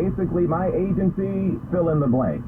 basically my agency, fill in the blank.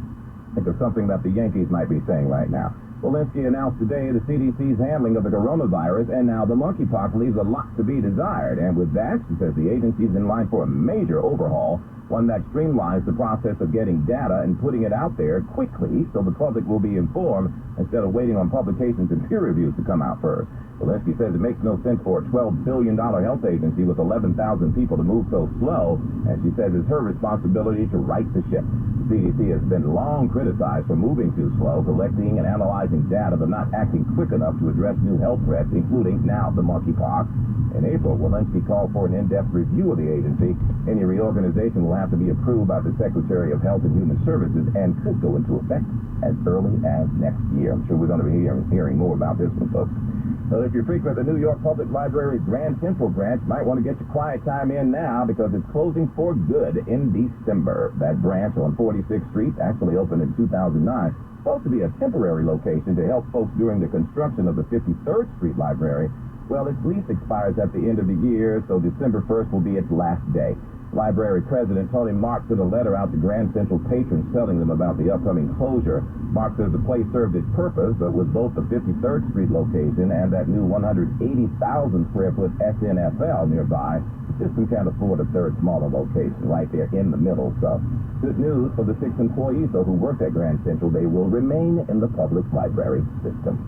Think of something that the Yankees might be saying right now. Walensky announced today the CDC's handling of the coronavirus, and now the monkeypox leaves a lot to be desired. And with that, she says the agency's in line for a major overhaul, one that streamlines the process of getting data and putting it out there quickly so the public will be informed instead of waiting on publications and peer reviews to come out first. Walensky says it makes no sense for a $12 billion health agency with 11,000 people to move so slow, and she says it's her responsibility to right the ship. The CDC has been long criticized for moving too slow, collecting and analyzing data, but not acting quick enough to address new health threats, including now the monkeypox. In April, Walensky called for an in-depth review of the agency. Any reorganization will have to be approved by the Secretary of Health and Human Services and could go into effect as early as next year. I'm sure we're going to be hearing more about this one, folks. So if you frequent the New York Public Library's Grand Central branch, you might want to get your quiet time in now because it's closing for good in December. That branch on 46th Street actually opened in 2009. Supposed to be a temporary location to help folks during the construction of the 53rd Street Library. Well, its lease expires at the end of the year, so December 1st will be its last day. Library President Tony Mark sent a letter out to Grand Central patrons telling them about the upcoming closure. Mark says the place served its purpose, but with both the 53rd Street location and that new 180,000 square foot SNFL nearby, the system can't afford a third smaller location right there in the middle. So good news for the 6 employees, though, who worked at Grand Central. They will remain in the public library system.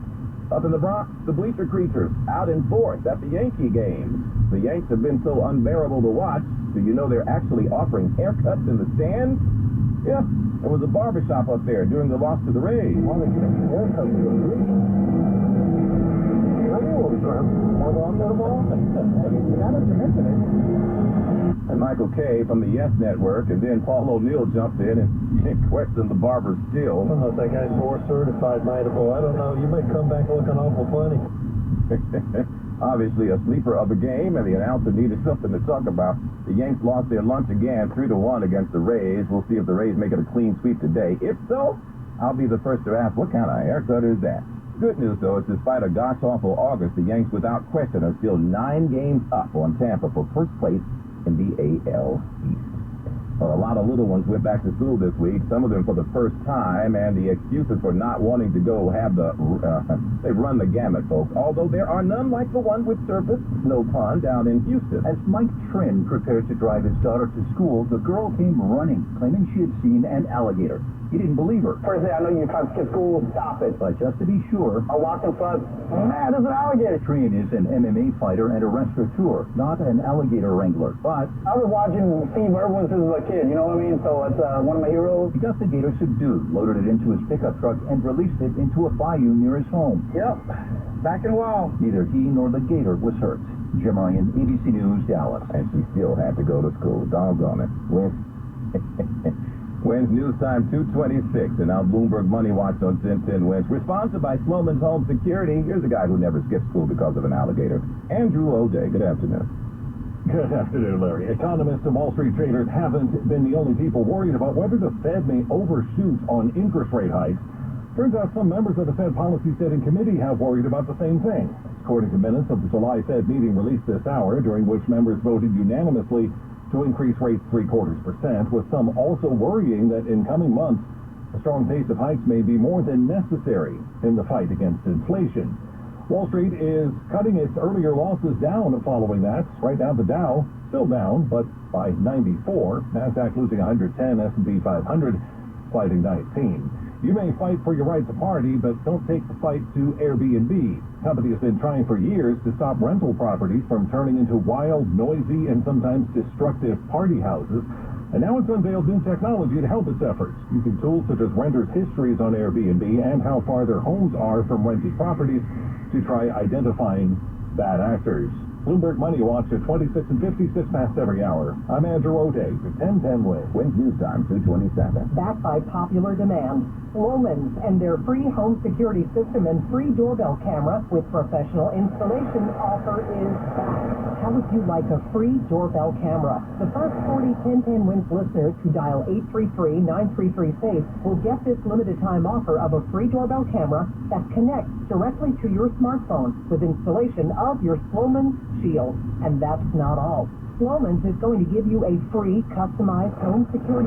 Up in the Bronx, the bleacher creatures out in force at the Yankee games. The Yanks have been so unbearable to watch. Do you know they're actually offering haircuts in the stands? Yeah, there was a barbershop up there during the loss to the Rays. Well, they get haircuts in the street. And Michael Kay from the Yes Network, and then Paul O'Neill jumped in and questioned the barber's skill. I don't know if that guy's more certified, Maidabo. I don't know. You may come back looking awful funny. Obviously a sleeper of the game, and the announcer needed something to talk about. The Yanks lost their lunch again, 3-1 against the Rays. We'll see if the Rays make it a clean sweep today. If so, I'll be the first to ask, what kind of haircut is that? Good news, though, is despite a gosh-awful August, the Yanks, without question, are still 9 games up on Tampa for first place in the AL East. Well, a lot of little ones went back to school this week, some of them for the first time, and the excuses for not wanting to go have they run the gamut, folks, although there are none like the one which surfaced, no pun, down in Houston. As Mike Trin prepared to drive his daughter to school, the girl came running, claiming she had seen an alligator. He didn't believe her. First day, I know you're trying to skip school. Stop it. But just to be sure, I walked in front. Man, there's an alligator. Trin is an MMA fighter and a restaurateur, not an alligator wrangler. But I was watching Steve Irwin since I was a kid, you know what I mean? So it's one of my heroes. he got the gator subdued, loaded it into his pickup truck, and released it into a bayou near his home. Yep. Back in a while. Neither he nor the gator was hurt. Jim Ryan, ABC News, Dallas. And she still had to go to school. Doggone it. Wins News Time 226, and now Bloomberg Money Watch on 1010 Wins. Sponsored by Sloman's Home Security. Here's a guy who never skipped school because of an alligator. Andrew O'Day. Good afternoon. Good afternoon, Larry. Economists and Wall Street traders haven't been the only people worried about whether the Fed may overshoot on interest rate hikes. Turns out some members of the Fed Policy Setting Committee have worried about the same thing. According to minutes of the July Fed meeting released this hour, during which members voted unanimously to increase rates 0.75%, with some also worrying that in coming months, a strong pace of hikes may be more than necessary in the fight against inflation. Wall Street is cutting its earlier losses down following that. Right now, the Dow still down, but by 94. NASDAQ losing 110, S&P 500 sliding 19. You may fight for your right to party, but don't take the fight to Airbnb. The company has been trying for years to stop rental properties from turning into wild, noisy, and sometimes destructive party houses. And now it's unveiled new technology to help its efforts, using tools such as renters' histories on Airbnb and how far their homes are from rented properties to try identifying bad actors. Bloomberg Money Watch at 26 and 56 past every hour. I'm Andrew O'Day for 1010 Wins. Wins News Time 227. Backed by popular demand, Sloman's and their free home security system and free doorbell camera with professional installation offer is back. How would you like a free doorbell camera? The first 40 1010 Wins listeners who dial 833-933-SAFE will get this limited time offer of a free doorbell camera that connects directly to your smartphone with installation of your Sloman's Shield. And that's not all. Sloman's is going to give you a free customized home security